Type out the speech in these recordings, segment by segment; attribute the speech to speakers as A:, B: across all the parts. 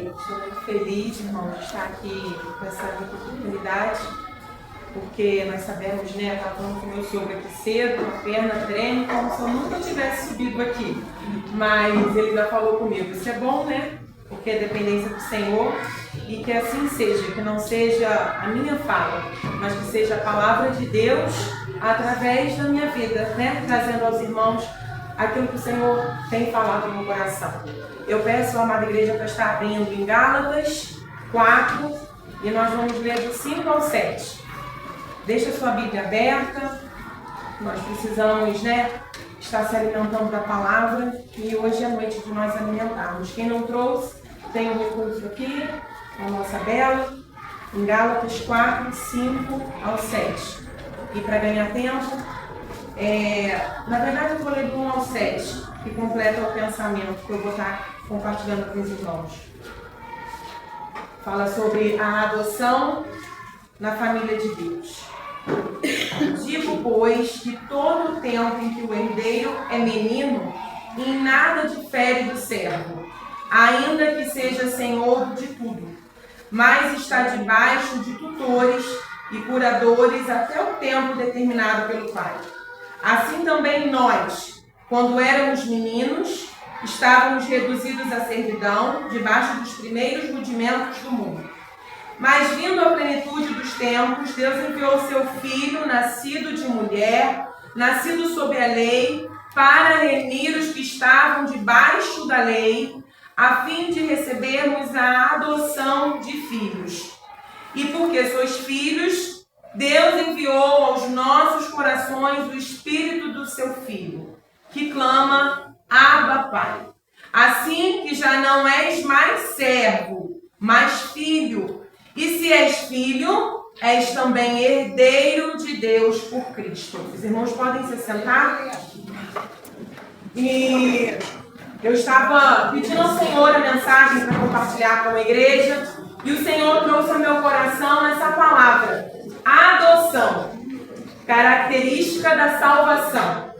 A: Estou muito feliz, irmão, de estar aqui com essa oportunidade, porque nós sabemos, né, estava falando com o meu sogro aqui cedo, a perna treme como se eu nunca tivesse subido aqui. Mas ele já falou comigo, isso é bom, né? Porque é dependência do Senhor, e que assim seja, que não seja a minha fala, mas que seja a palavra de Deus através da minha vida, né? Trazendo aos irmãos aquilo que o Senhor tem falado no meu coração. Eu peço à amada igreja para estar abrindo em Gálatas 4 e nós vamos ler do 5 ao 7. Deixa a sua Bíblia aberta, nós precisamos, né, estar se alimentando da palavra e hoje é noite de nós alimentarmos. Quem não trouxe, tem um recurso aqui, a nossa bela, em Gálatas 4, 5 ao 7. E para ganhar tempo, na verdade eu vou ler do 1 ao 7, que completa o pensamento que eu vou estar compartilhando com os irmãos. Fala sobre a adoção na família de Deus. Digo, pois, que todo o tempo em que o herdeiro é menino, em nada difere do servo, ainda que seja senhor de tudo, mas está debaixo de tutores e curadores até o tempo determinado pelo Pai. Assim também nós, quando éramos meninos, estávamos reduzidos à servidão, debaixo dos primeiros rudimentos do mundo. Mas vindo à plenitude dos tempos, Deus enviou seu Filho, nascido de mulher, nascido sob a lei, para remir os que estavam debaixo da lei, a fim de recebermos a adoção de filhos. E porque sois filhos, Deus enviou aos nossos corações o Espírito do seu Filho, que clama, Abba, Pai. Assim que já não és mais servo, mas filho. E se és filho, és também herdeiro de Deus por Cristo. Os irmãos podem se sentar? E eu estava pedindo ao Senhor a mensagem para compartilhar com a igreja, e o Senhor trouxe ao meu coração essa palavra, adoção, característica da salvação.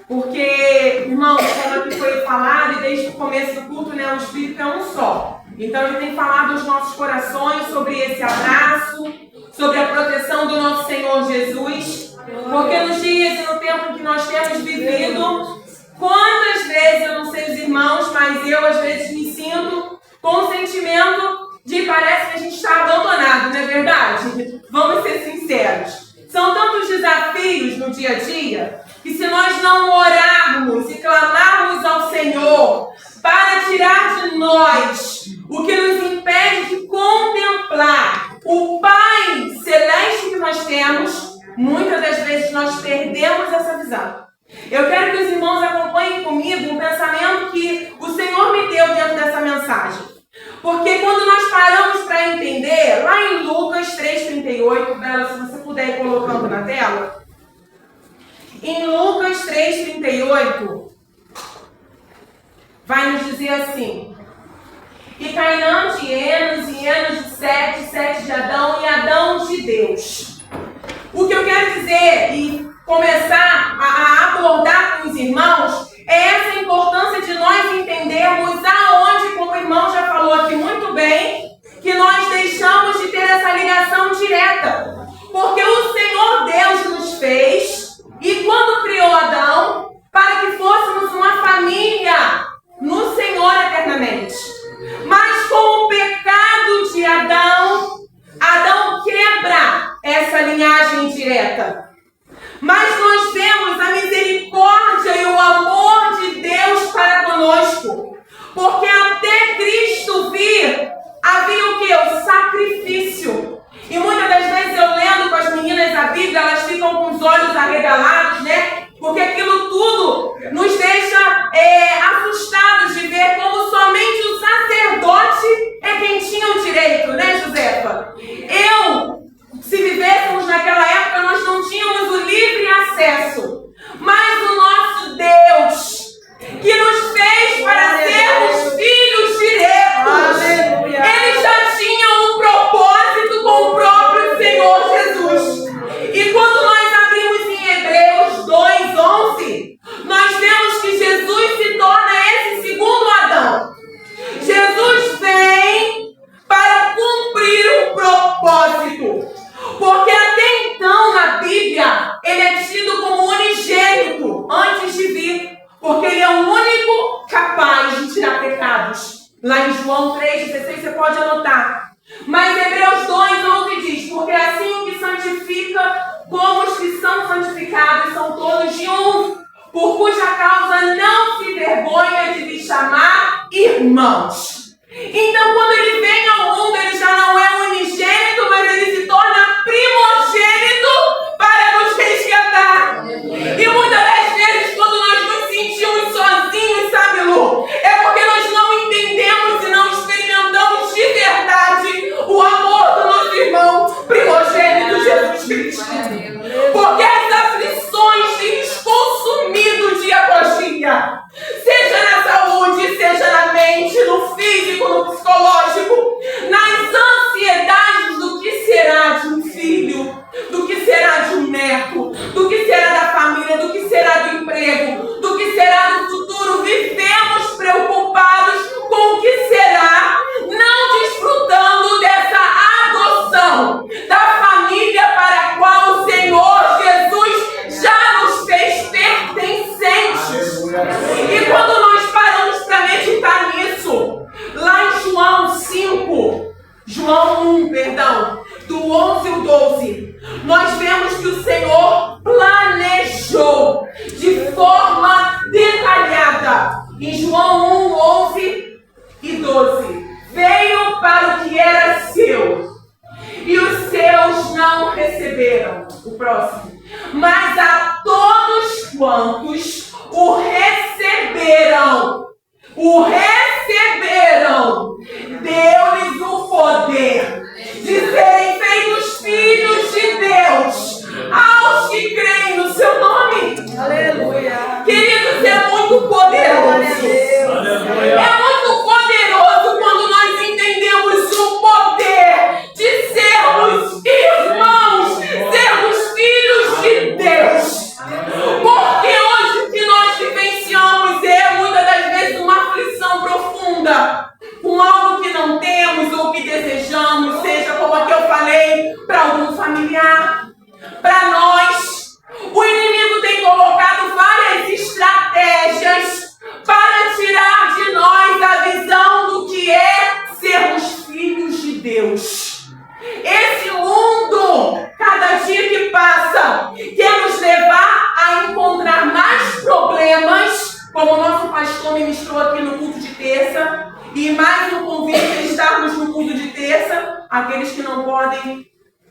A: Porque, irmãos, como aqui foi falado, e desde o começo do culto, né, o Espírito é um só. Então ele tem falado aos nossos corações sobre esse abraço, sobre a proteção do nosso Senhor Jesus. Porque nos dias e no tempo em que nós temos vivido, quantas vezes, eu não sei os irmãos, mas eu às vezes me sinto com o sentimento de parece que a gente está abandonado, não é verdade? Vamos ser sinceros. São tantos desafios no dia a dia, que se nós não orarmos e clamarmos ao Senhor para tirar de nós o que nos impede de contemplar o Pai Celeste que nós temos, muitas das vezes nós perdemos essa visão. Eu quero que os irmãos acompanhem comigo um pensamento que o Senhor me deu dentro dessa mensagem. Porque quando nós paramos para entender, lá em Lucas 3,38, Bela, se você puder ir colocando na tela. Em Lucas 3,38, vai nos dizer assim: e Cainã de Enos, e Enos de Sete, Sete de Adão, e Adão de Deus. O que eu quero dizer e começar a abordar com os irmãos é essa importância de nós entendermos aonde, como o irmão já falou aqui muito bem, que nós deixamos de ter essa ligação direta. Porque o Senhor Deus nos fez, e quando criou Adão, para que fôssemos uma família no Senhor eternamente. Mas com o pecado de Adão, Adão quebra essa linhagem direta. Mas nós vemos a misericórdia e o amor de Deus para conosco. Porque até Cristo vir, havia o que? O sacrifício. E muitas das vezes eu lendo com as meninas a Bíblia, elas ficam com os olhos arregalados, né? Porque aquilo tudo nos deixa assustados de ver como somente o sacerdote é quem tinha o direito, né, Josefa? Se vivêssemos naquela época, nós não tínhamos Lá em João 3,16, você pode anotar. Mas Hebreus 2,11 diz: porque assim o que santifica, como os que são santificados, são todos de um, por cuja causa não se vergonha de lhe chamar irmãos. Então, quando ele vem ao mundo, ele já não é unigênito, mas ele se torna primogênito para nos resgatar. E muitas das vezes, quando nós nos sentimos sozinhos, sabe, Lu, é porque nós não entendemos e não experimentamos de verdade o amor do nosso irmão primogênito Jesus Cristo. Porque as aflições têm nos consumido dia após dia, seja na saúde, seja na mente, no físico, no psicológico, nas ansiedades do que será de um filho, do que será de um neto, do que será da família, do que será do emprego, do que será do futuro. Vivemos preocupados com o que será, não desfrutando dessa adoção da família para a qual o Senhor Jesus já nos fez pertencentes. E quando nós paramos para meditar nisso, lá em João 1, do 11 ao 12, nós vemos que o Senhor planejou de forma detalhada. Em João 1, 11 e 12, veio para o que era seu, e os seus não receberam. O próximo. Mas a todos quantos o receberam, deu-lhes o poder de serem feitos filhos de Deus, aos que creem no seu nome. Aleluia. Queridos, é muito poderoso. É muito poderoso quando nós entendemos o poder de sermos irmãos, sermos filhos de Deus. Porque hoje o que nós vivenciamos é muitas das vezes uma aflição profunda com algo que não temos ou que desejamos, seja como a que eu falei, para algum familiar, para nós. O inimigo tem colocado várias estratégias para tirar de nós a visão do que é sermos filhos de Deus. Esse mundo, cada dia que passa, quer nos levar a encontrar mais problemas, como o nosso pastor ministrou aqui no culto de terça, e mais um convite a estarmos no culto de terça. Aqueles que não podem,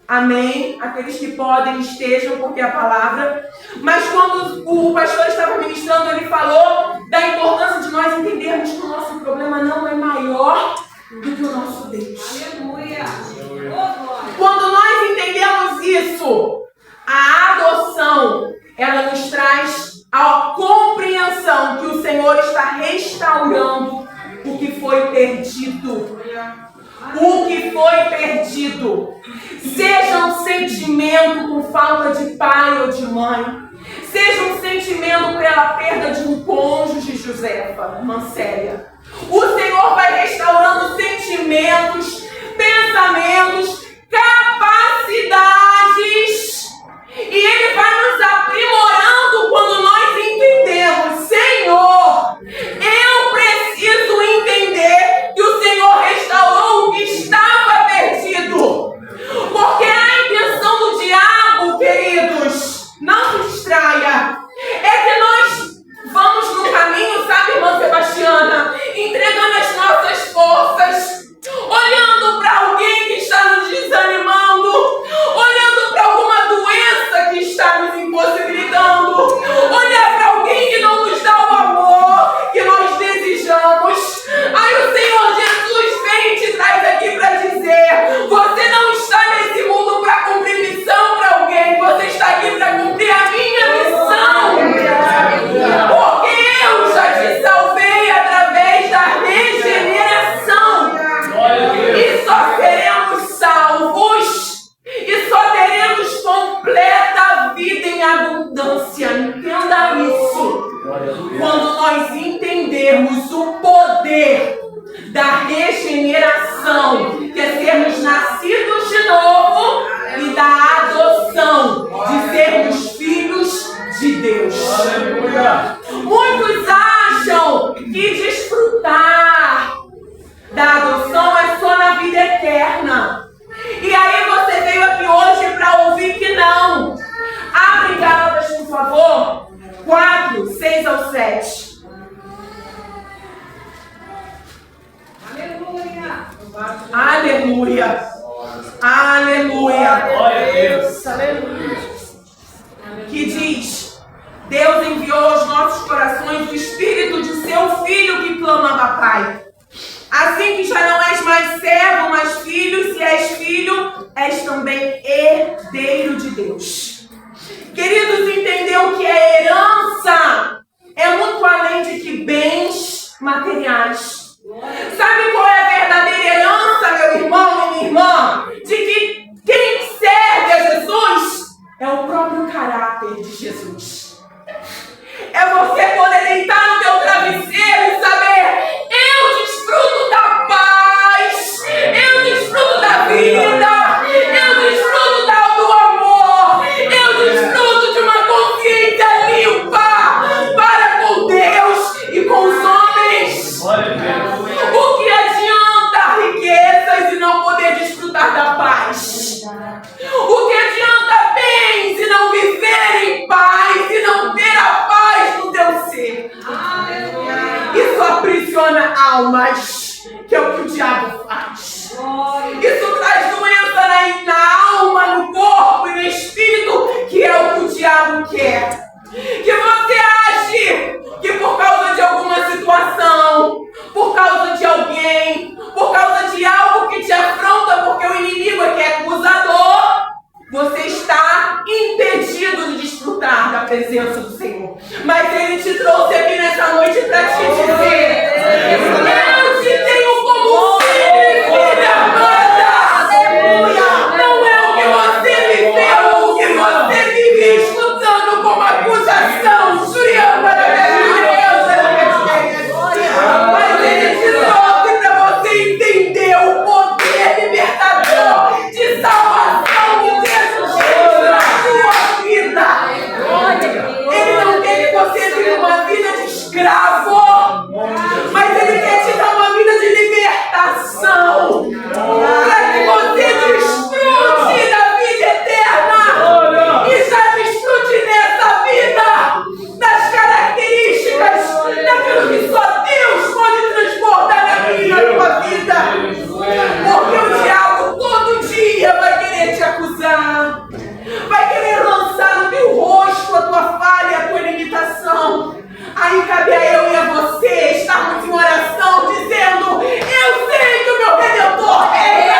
A: amém. Aqueles que podem, estejam, porque é a palavra. Mas quando o pastor estava ministrando, ele falou da importância de nós entendermos que o nosso problema não é maior do que o nosso Deus. Aleluia. Quando nós entendemos isso, a adoção, ela nos traz a compreensão que o Senhor está restaurando o que foi perdido. O que foi perdido. Seja um sentimento com falta de pai ou de mãe, seja um sentimento pela perda de um cônjuge, Josefa, Mancélia. O Senhor vai restaurando sentimentos, pensamentos, capacidades, e Ele vai nos aprimorando quando nós entendemos: Senhor, eu preciso entender que o Senhor restaurou o que estava perdido. Porque a intenção do diabo, queridos, não se distraia, é que nós vamos no caminho, sabe, irmã Sebastiana, entregando as nossas forças, olhando para alguém que está nos desanimando, olhando para alguma doença que está nos impossibilitando, olhar para alguém que não nos dá o amor que nós desejamos. Aí o Senhor Jesus vem e te traz aqui para dizer: você não está nesse mundo para cumprir missão para alguém, você está aqui para cumprir a minha missão. Porque eu já te salvei através da regeneração. E só seremos salvos e só teremos completa vida em abundância. Entenda isso. Quando nós entendermos o poder da regeneração, que é sermos nascidos de novo, e da adoção, de sermos filhos de Deus. Muitos acham que desfrutar Aleluia. Aleluia.
B: Glória a Deus.
A: Que diz: Deus enviou aos nossos corações o Espírito de seu Filho que clama, Pai. Assim que já não és mais servo, mas filho, se és filho, és também herdeiro de Deus. Queridos, entender o que é herança é muito além de que bens materiais. Sabe qual é a verdadeira herança, meu irmão e minha irmã? De que quem serve a Jesus é o próprio caráter de Jesus. É você poder deitar no teu travesseiro e saber: eu desfruto da paz, eu desfruto da vida, eu desfruto do amor, eu desfruto de uma consciência limpa para com Deus e com os homens.
B: Glória a Deus.
A: O que adianta riquezas e não poder desfrutar da paz? O que adianta bens e não viver em paz e não ter a paz no teu ser? Isso aprisiona almas, que é o que o diabo faz. Isso traz doença na alma, no corpo e no espírito, que é o que o diabo quer. Que você ache que por causa de alguma situação, por causa de alguém, por causa de algo que te afronta, porque o inimigo é que é acusador, você está impedido de desfrutar da presença do Senhor. Mas Ele te trouxe aqui nessa noite para te dizer: eu te tenho como filho e filha amada. Não é o que você viveu, o que você vive escutando como acusação, Juriama da mas Ele te trouxe para você entender o poder libertador de salvação de Jesus na sua vida. Ele não quer que você viva uma vida de escravo, mas Ele quer te dar uma vida de libertação, para que você desfrute da vida eterna e já desfrute nessa vida das características daquilo que só Deus pode transbordar na minha e na tua vida. Porque o diabo todo dia vai querer te acusar, vai querer lançar no teu rosto a tua falha, a tua limitação. Aí cabe a eu e a você estarmos em oração dizendo: eu sei que o meu Redentor reina.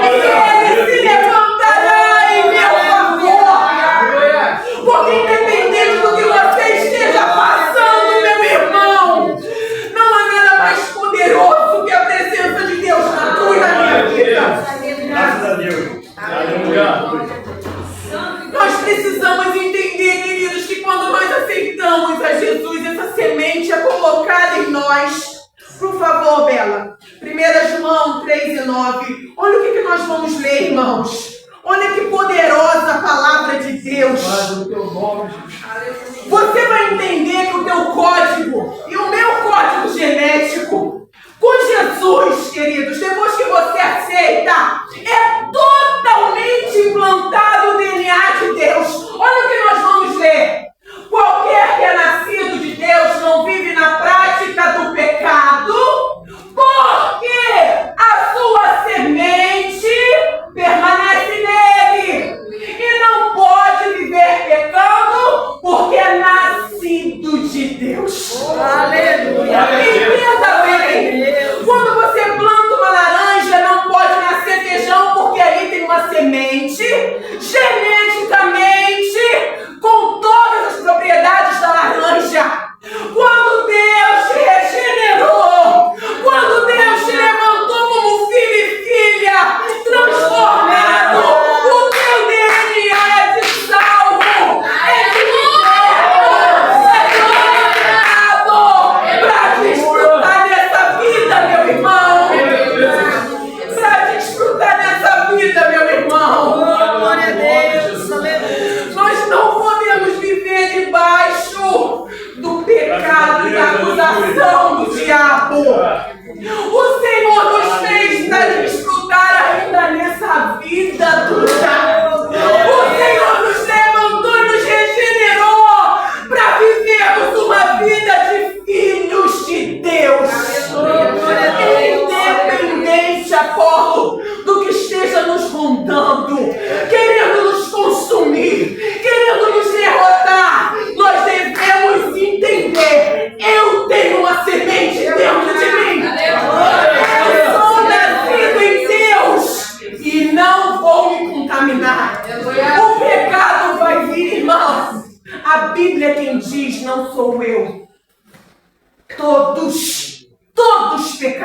A: Ele se levantará em meu favor. Porque independente do que você esteja passando, meu irmão, não há nada mais poderoso que a presença de Deus na tua e na minha vida.
B: Graças a Deus. Aleluia.
A: Nós precisamos entender, queridos, que quando nós aceitamos a Jesus, essa semente é colocada em nós. Por favor, Bela, 1 João 3:9. Olha o que nós vamos ler, irmãos. Olha que poderosa a palavra de Deus. Você vai entender que o teu código e o meu código genético com Jesus, queridos, depois que você aceita, é totalmente implantado o DNA de Deus. Olha o que nós vamos ler. Qualquer que é nascido de Deus não vive na prática do pecado, porque a sua semente permanece nele e não pode viver pecando, porque é nascido de Deus. Aleluia! Entenda bem. Quando você planta uma laranja, não pode nascer feijão, porque aí tem uma semente geneticamente com todas as propriedades da laranja. Quando Deus te regenerou, quando Deus te levantou como filho e filha, transformado, o teu DNA é de salvo, é de liberto, é glorificado para desfrutar dessa vida, meu irmão. Para desfrutar dessa vida, meu irmão. Glória a Deus. Nós não podemos viver debaixo do pecado e da acusação do diabo. O Senhor nos fez para desfrutar ainda nessa vida dura. O Senhor nos levantou e nos regenerou para vivermos uma vida de filhos de Deus.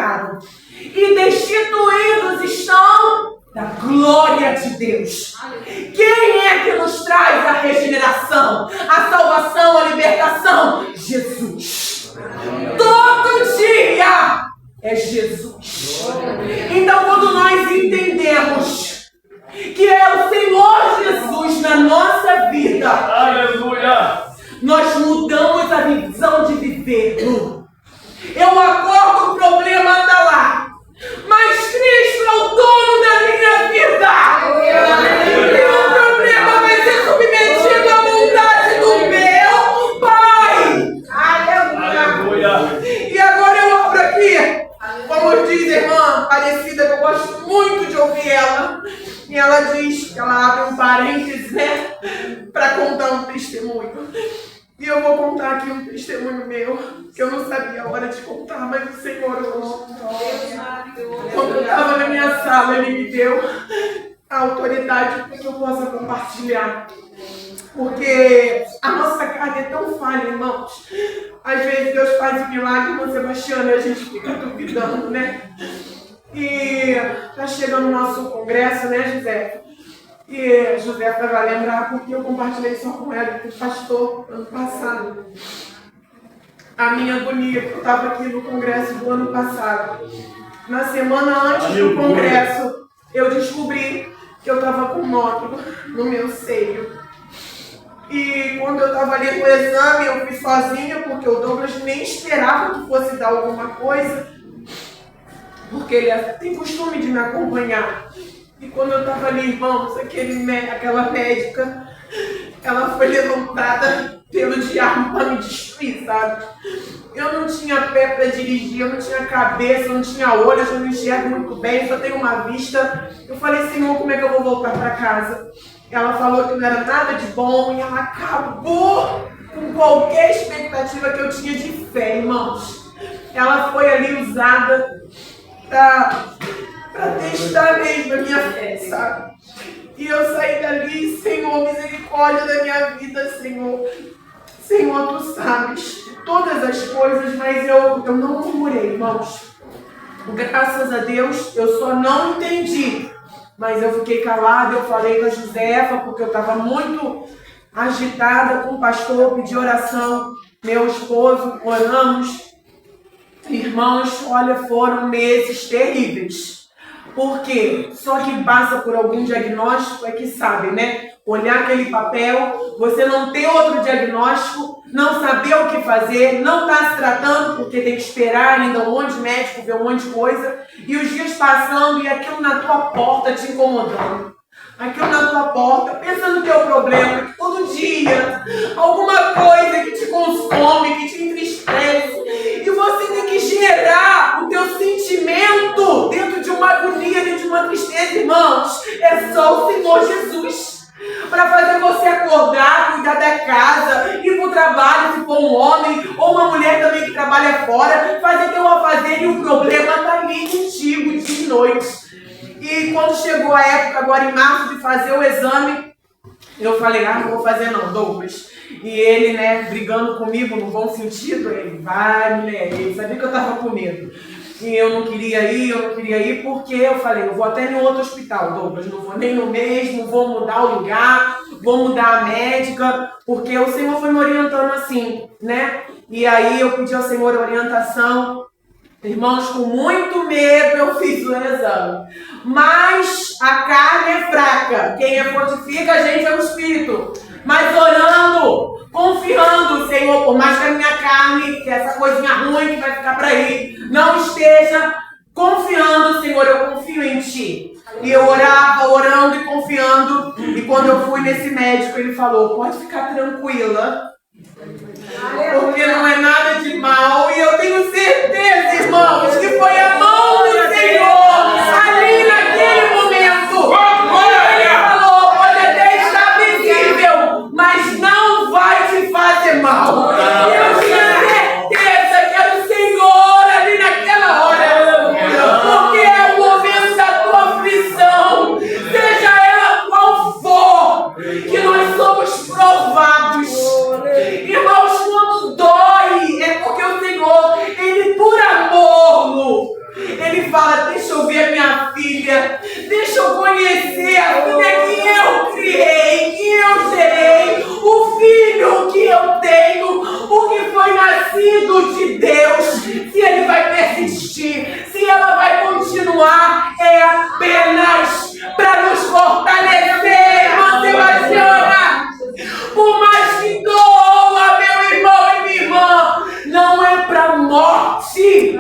A: pecaram e destituídos estão da glória de Deus. Quem é que nos traz a regeneração, a salvação, a libertação? Jesus. Todo dia é Jesus. Então, quando nós entendemos que é o Senhor Jesus na nossa vida, aleluia, nós mudamos a visão de viver. Eu acordo, o problema está lá, mas Cristo é o dono da minha vida. E o problema vai ser submetido à vontade do meu Pai. Aleluia. E agora eu abro aqui, como diz a irmã Aparecida, que eu gosto muito de ouvir ela. E ela diz que ela abre um parênteses, né, para contar um testemunho. E eu vou contar aqui um testemunho meu, que eu não sabia a hora de contar, mas o Senhor, quando eu estava na minha sala, Ele me deu a autoridade para que eu possa compartilhar. Porque a nossa carne é tão falha, irmãos. Às vezes Deus faz um milagre com Sebastião e a gente fica duvidando, né? E está chegando o nosso congresso, né, José? E Josefa vai lembrar porque eu compartilhei só com ela, que o pastor, ano passado. A minha agonia, que eu estava aqui no congresso do ano passado. Na semana antes do congresso, eu descobri que eu estava com um nódulo no meu seio. E quando eu estava ali no exame, eu fui sozinha, porque o Douglas nem esperava que fosse dar alguma coisa, porque ele tem costume de me acompanhar. E quando eu estava ali, irmãos, aquela médica, ela foi levantada pelo diabo para me destruir, sabe? Eu não tinha pé para dirigir, eu não tinha cabeça, eu não tinha olhos, eu não enxergo muito bem, só tenho uma vista. Eu falei, Senhor, como é que eu vou voltar para casa? Ela falou que não era nada de bom e ela acabou com qualquer expectativa que eu tinha de fé, irmãos. Ela foi ali usada para testar mesmo a minha fé, sabe? E eu saí dali, Senhor, misericórdia da minha vida, Senhor. Senhor, Tu sabes todas as coisas, mas eu não murmurei, irmãos. Graças a Deus, eu só não entendi. Mas eu fiquei calada, eu falei com a Josefa, porque eu estava muito agitada com o pastor, pedi oração, meu esposo, oramos. Irmãos, olha, foram meses terríveis. Por quê? Só quem passa por algum diagnóstico é que sabe, né? Olhar aquele papel, você não ter outro diagnóstico, não saber o que fazer, não estar se tratando porque tem que esperar ainda um monte de médico, ver um monte de coisa, e os dias passando e aquilo na tua porta te incomodando. Aquilo na tua porta, pensando no teu problema, que todo dia, alguma coisa que te consome, que te entristece, e você tem que gerar o teu sentimento dentro de uma agonia, dentro de uma tristeza, irmãos. É só o Senhor Jesus para fazer você acordar, cuidar da casa, ir para o trabalho, se for um homem, ou uma mulher também que trabalha fora, fazer teu afazer e o problema está ali contigo dia e noite. E quando chegou a época, agora em março, de fazer o exame, eu falei, não vou fazer não, Douglas. E ele, né, brigando comigo no bom sentido, ele, vai, mulher, ele sabia que eu estava com medo. E eu não queria ir, porque eu falei, eu vou até em outro hospital, Douglas, não vou nem no mesmo, vou mudar o lugar, vou mudar a médica, porque o Senhor foi me orientando assim, né? E aí eu pedi ao Senhor a orientação. Irmãos, com muito medo eu fiz o exame. Mas a carne é fraca. Quem fortifica a gente é o Espírito. Mas orando, confiando, Senhor, por mais que a minha carne, que essa coisinha ruim que vai ficar para aí, não esteja confiando, Senhor, eu confio em Ti. E eu orava, orando e confiando. E quando eu fui nesse médico, ele falou, pode ficar tranquila, porque não é nada de mal. E eu tenho certeza, irmãos, que foi a mão do Senhor ali naquele momento. Ele falou, pode até estar visível, mas não vai te fazer mal. E eu tinha certeza que era o Senhor ali naquela hora, porque é o momento da tua aflição, seja ela qual for, que nós somos provados. Irmãos, quando dói, é porque o Senhor, Ele por amor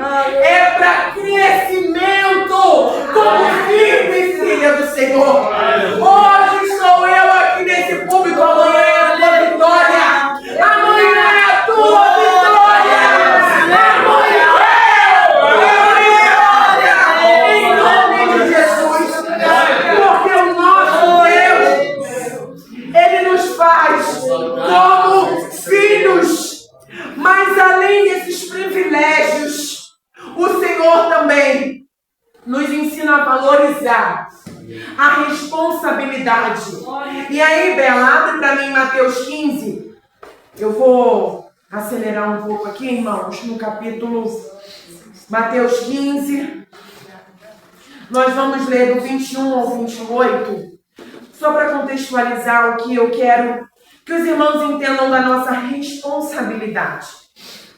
A: é para crescimento como filho e filha do Senhor. Hoje estou eu aqui nesse público, amanhã é a tua vitória. Amanhã é a tua vitória. Amanhã é em nome de Jesus. Porque o nosso Deus, Ele nos faz como filhos. Mas além desses privilégios, o Senhor também nos ensina a valorizar a responsabilidade. E aí, Bela, abre para mim Mateus 15. Eu vou acelerar um pouco aqui, irmãos, no capítulo Mateus 15. Nós vamos ler do 21 ao 28, só para contextualizar o que eu quero que os irmãos entendam da nossa responsabilidade.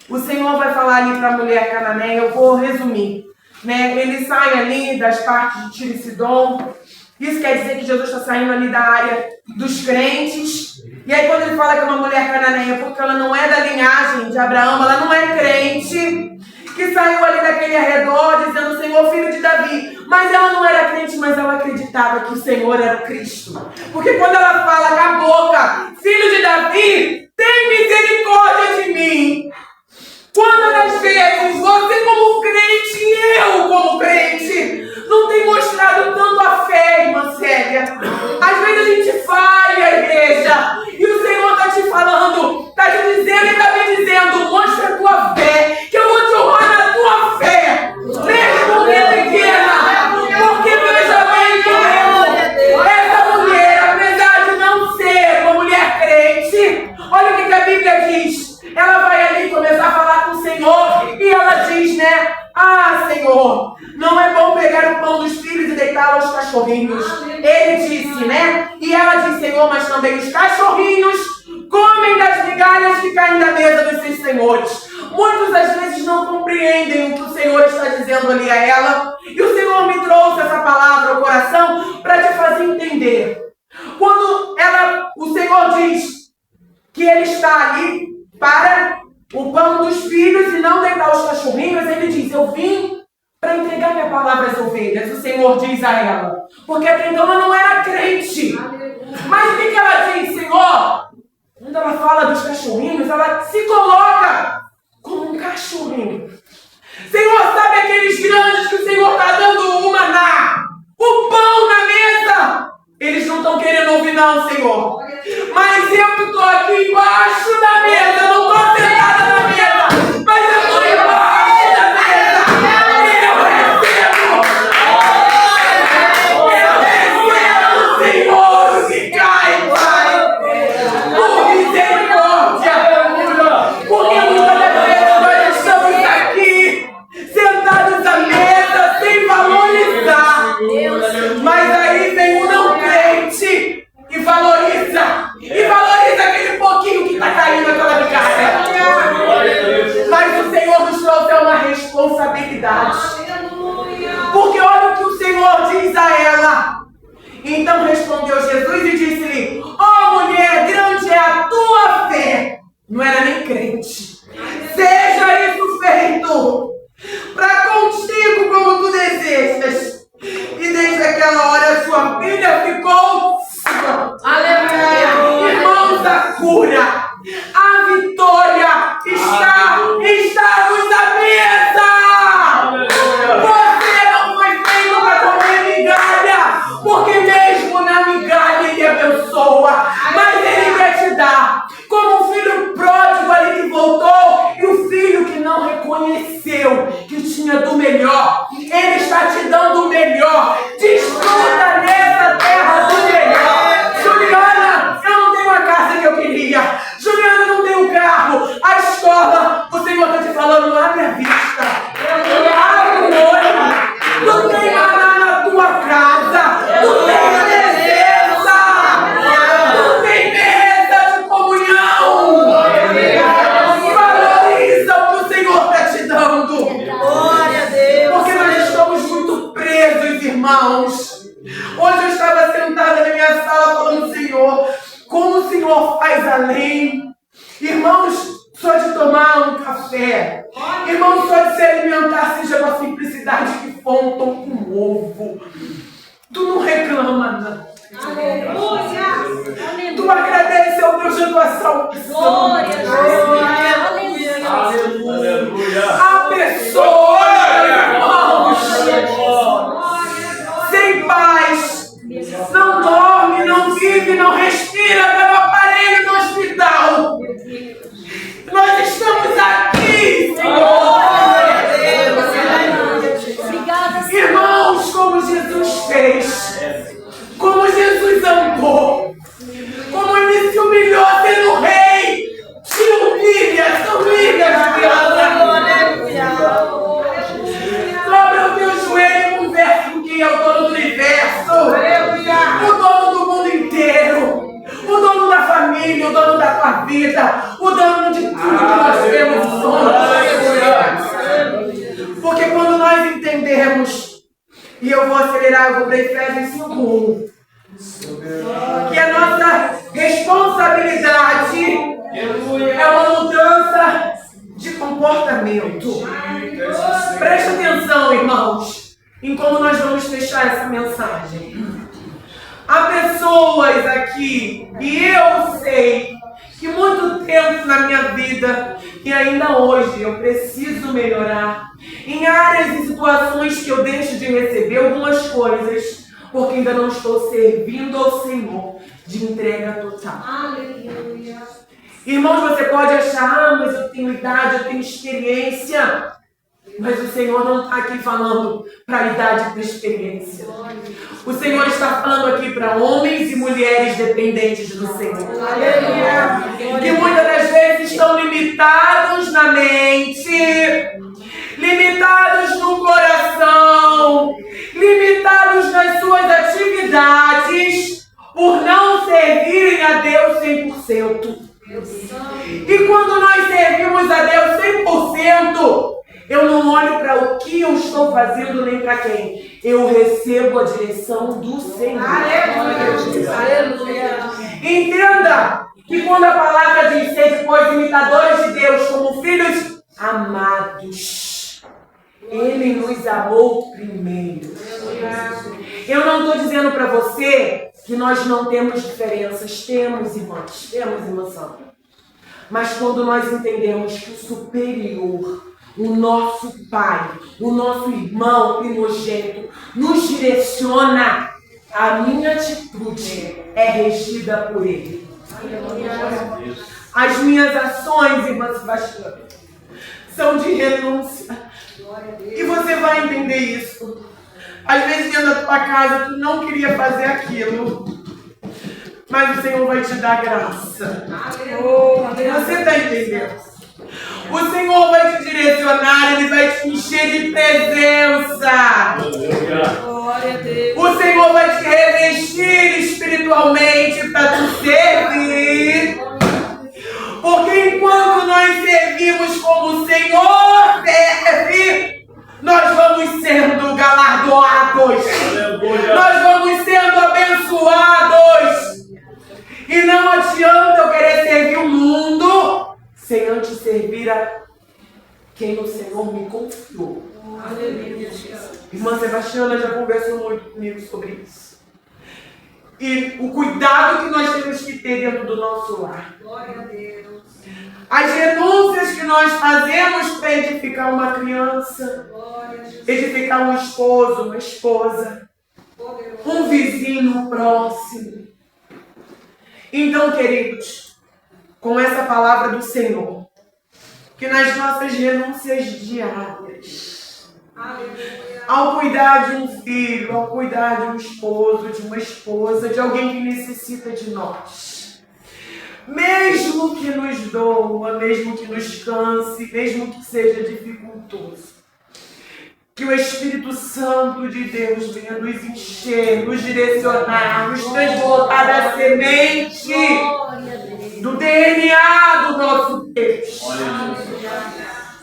A: O Senhor vai falar ali para a mulher cananeia, eu vou resumir. Ele sai ali das partes de Tiro e Sidom. Isso quer dizer que Jesus está saindo ali da área dos crentes. E aí quando ele fala que é uma mulher cananeia, porque ela não é da linhagem de Abraão, ela não é crente, que saiu ali daquele arredor dizendo, Senhor, filho de Davi. Mas ela não era crente, mas ela acreditava que o Senhor era o Cristo. Porque quando ela fala com a boca, filho de Davi, tem misericórdia de mim. Quantas vezes você como crente e eu como crente não tem mostrado tanto a fé, irmã Célia? Às vezes a gente falha, igreja, e o Senhor está te falando, está te dizendo e está me dizendo, mostra a tua fé, que eu vou te honrar na tua fé, mesmo que é pequena, porque veja bem como essa mulher, apesar de não ser uma mulher crente, olha o que a Bíblia diz. Ela vai ali começar a falar com o Senhor e ela diz, ah, Senhor, não é bom pegar o pão dos filhos e deitá-lo aos cachorrinhos. Ele disse, E ela diz, Senhor, mas também os cachorrinhos comem das migalhas que caem da mesa dos seus senhores. Muitos às vezes não compreendem o que o Senhor está dizendo ali a ela. E o Senhor me trouxe essa palavra ao coração para te fazer entender. Quando o Senhor diz que Ele está ali para o pão dos filhos e não deitar os cachorrinhos, Ele diz, eu vim para entregar minha palavra às ovelhas. O Senhor diz a ela, porque até então ela não era crente. Mas o que ela diz, Senhor? Quando ela fala dos cachorrinhos, ela se coloca como um cachorrinho. Senhor, sabe aqueles grandes que o Senhor está dando o maná, o pão na mesa? Eles não estão querendo ouvir não, Senhor. Mas eu que estou aqui embaixo da mesa, eu não estou sentada na mesa, mas eu estou embaixo da mesa. E eu recebo, Senhor, o que cai, Pai. Por misericórdia. Porque muitas das vezes nós estamos aqui, sentados à mesa, sem valorizar. Mas aí vem o não crente e valoriza. E valoriza aquele pouquinho que está caindo naquela migalha. Mas o Senhor nos trouxe uma responsabilidade. Porque olha o que o Senhor diz a ela. Então respondeu Jesus e disse-lhe, ó mulher, grande é a tua fé. Não era nem crente. Seja isso feito para contigo como tu desejas. E desde aquela hora sua filha ficou sã. Aleluia. Irmãos, a cura, a vitória está-nos à mesa. Você não foi feito para comer migalha, porque mesmo na migalha Ele abençoa, mas Ele quer te dar. Como um filho pródigo ali que voltou e o filho que não reconheceu que tinha do melhor. Ele está te dando o melhor. Desfruta nessa terra do melhor. Juliana, eu não tenho a casa que eu queria. Juliana, eu não tenho um carro. A escola, o Senhor está te falando, abre a vista. Abre o olho. Não tem maná na tua casa. Não tem presença. Não tem mesa de comunhão. Valoriza o que o Senhor está te dando. Glória a Deus. Porque nós estamos muito presos, irmãos. Hoje eu estava sentada na minha sala falando, Senhor, como o Senhor faz além. Irmãos, só de tomar um café. Irmãos, só de se alimentar Irmãos, como Jesus fez, como Jesus andou, como ele se humilhou sendo rei, se humilha de criança. Dobra o teu joelho e conversa com quem é o dono do universo, o dono do mundo inteiro, o dono da família, o dono da tua vida, o dono de tudo que nós temos somos. Porque quando nós entendemos, e eu vou acelerar, eu vou para Efésios 5:1, que a nossa responsabilidade é uma mudança de comportamento. Preste atenção, irmãos, em como nós vamos fechar essa mensagem. Há pessoas aqui, e eu sei que muito tempo na minha vida, e ainda hoje, eu preciso melhorar em áreas e situações que eu deixo de receber algumas coisas, porque ainda não estou servindo ao Senhor de entrega total. Aleluia. Irmãos, você pode achar, mas eu tenho idade, eu tenho experiência. Mas o Senhor não está aqui falando para idade e para experiência. O Senhor está falando aqui para homens e mulheres dependentes do Senhor. Que muitas das vezes estão limitados na mente, limitados no coração, limitados nas suas atividades, por não servirem a Deus 100%. E quando nós servimos a Deus 100%, eu não olho para o que eu estou fazendo nem para quem. Eu recebo a direção do Senhor. Aleluia. Entenda que quando a palavra diz ser depois imitadores de Deus como filhos amados, Ele nos amou primeiro. Eu não estou dizendo para você que nós não temos diferenças. Temos, irmãs. Temos, irmã Sandra. Mas quando nós entendemos que o superior, o nosso Pai, o nosso irmão primogênito, nos direciona, a minha atitude é regida por Ele. As minhas ações, irmã Sebastiana, são de renúncia. E você vai entender isso. Às vezes dentro da tua casa tu não queria fazer aquilo, mas o Senhor vai te dar graça. Você está entendendo? O Senhor vai te direcionar, Ele vai te encher de presença. Glória a Deus. O Senhor vai te revestir espiritualmente para te servir. Porque enquanto nós servimos como o Senhor serve, nós vamos sendo galardoados. Nós vamos sendo abençoados. E não adianta eu querer servir o mundo sem antes servir a quem o Senhor me confiou. Aleluia. Irmã Sebastiana já conversou muito comigo sobre isso. E o cuidado que nós temos que ter dentro do nosso lar. Glória a Deus. As renúncias que nós fazemos para edificar uma criança, edificar um esposo, uma esposa, um vizinho próximo. Então, queridos, com essa palavra do Senhor, que nas nossas renúncias diárias, ao cuidar de um filho, ao cuidar de um esposo, de uma esposa, de alguém que necessita de nós, mesmo que nos doa, mesmo que nos canse, mesmo que seja dificultoso, que o Espírito Santo de Deus venha nos encher, nos direcionar, nos transportar da semente do DNA do nosso Deus.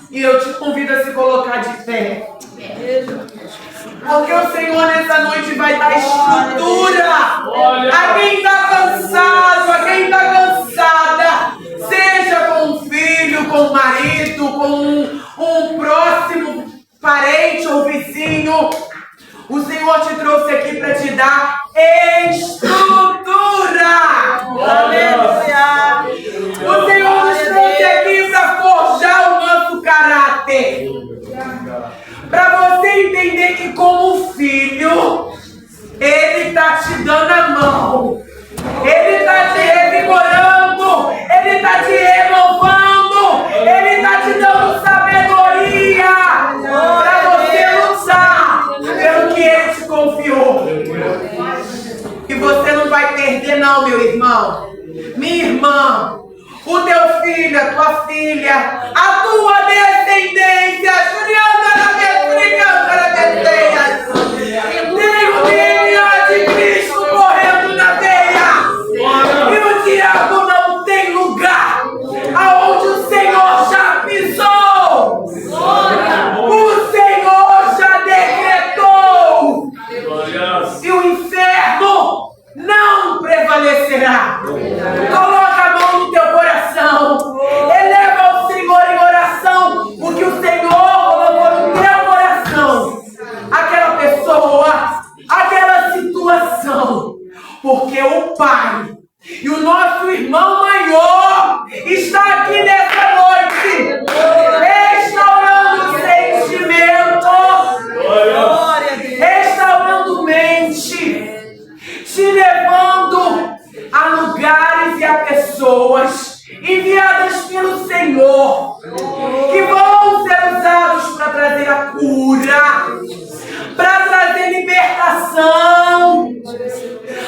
A: E eu te convido a se colocar de pé. Porque o Senhor nessa noite vai dar estrutura a quem está cansado, a quem está cansada, seja com um filho, com um marido, com um próximo parente ou vizinho. O Senhor te trouxe aqui para te dar estrutura. Aleluia. O Senhor nos trouxe aqui para forjar o nosso caráter. Para você entender que como filho, Ele está te dando a mão. Ele está te revigorando. Ele está te renovando. Ele está te dando sabedoria para você lutar pelo que Ele te não, meu irmão, minha irmã, o teu filho, a tua filha, a tua descendência, tem o DNA de Cristo correndo na veia. E o diabo não tem lugar aonde o Senhor já pisou. O Senhor já decretou. E o inferno não prevalecerá. Coloca a mão no teu coração. Eleva ao Senhor em oração o que o Senhor colocou no teu coração. Aquela pessoa, aquela situação. Porque o Pai e o nosso irmão maior está aqui nessa noite, restaurando sentimento, restaurando mente, te levando a lugares e a pessoas enviadas pelo Senhor, que vão ser usados para trazer a cura, para trazer libertação,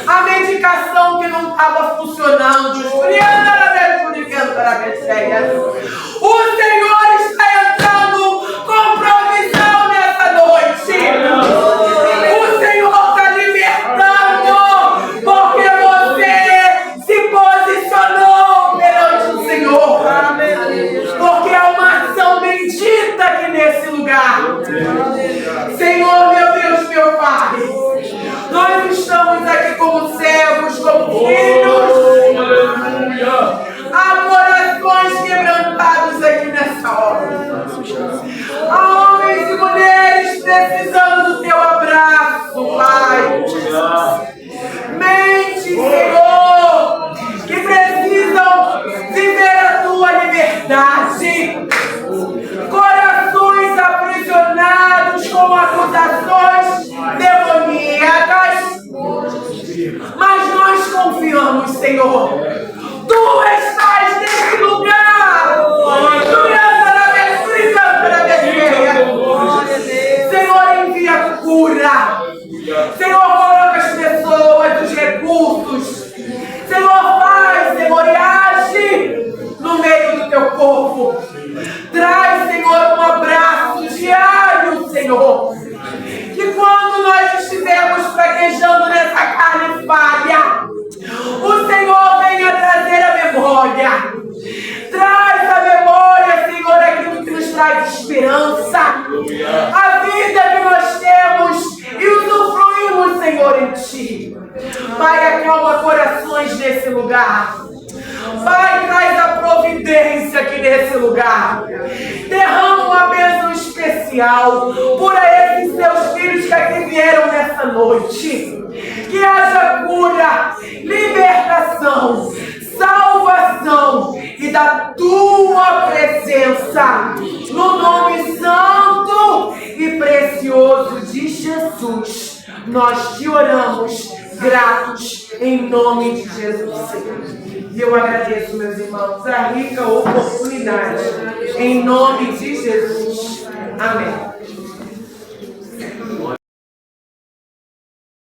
A: a medicação que não estava funcionando. O Senhor está entrando com provisão nessa noite. O Senhor está libertando, porque você se posicionou perante o Senhor. Porque há uma ação bendita aqui nesse lugar. Senhor, meu Deus, meu Pai, nós estamos aqui como servos, como filhos. Há corações quebrantados aqui nessa hora. Há homens e mulheres precisando do teu abraço, Pai. Mentes, Senhor, que precisam viver a tua liberdade. Corações aprisionados com acusações demoníacas. Mas nós confiamos, Senhor. Tu estás nesse lugar. Senhor, envia cura. Senhor, coloca as pessoas, os recursos. Senhor, faz, Senhor, e age no meio do teu povo. Traz, Senhor, um abraço diário, Senhor. Que quando nós estivermos fraquejando nessa carne falha, o Senhor venha trazer a memória. Traz a memória, Senhor, aquilo que nos traz esperança. A vida que nós temos e usufruímos, Senhor, em Ti. Pai, acalma corações nesse lugar. Pai, traz a providência aqui nesse lugar. Derrama uma bênção especial por esses seus filhos que aqui vieram nessa noite. Que haja cura, libertação, salvação e da tua presença. No nome santo e precioso de Jesus, nós te oramos gratos em nome de Jesus, Senhor. E eu agradeço, meus irmãos, a rica oportunidade. Em nome de Jesus. Amém.